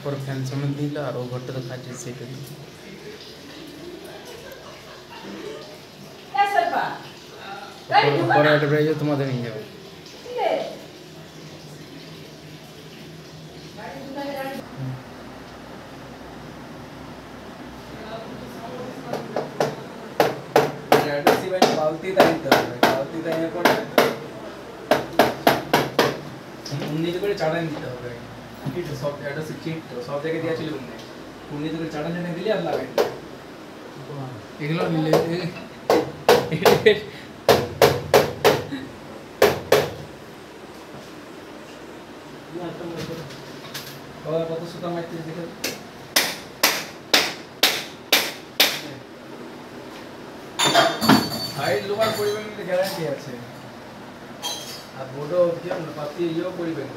উপর ফ্যান সমেত দিল আর ও ঘরটা তো কাজের সেটা দিল পরে একটা প্রাইজ তোমাদের নিয়ে যাবে বালতি তাইতে হবে বালতি তাইয়ে পরে উন্নীত করে চাড়ান দিতে হবে এটা সব এটা চিট তো সব জায়গায় দেওয়া ছিল উন্নীত করে চাড়ান জানিয়ে দিলে আর লাগাই এগুলো নিলে কত সুতা মারতে দেখে হাই লোহার পরিমাণ গ্যারান্টি আছে আর বড় কি আমরা পাতি ইও পরিবেন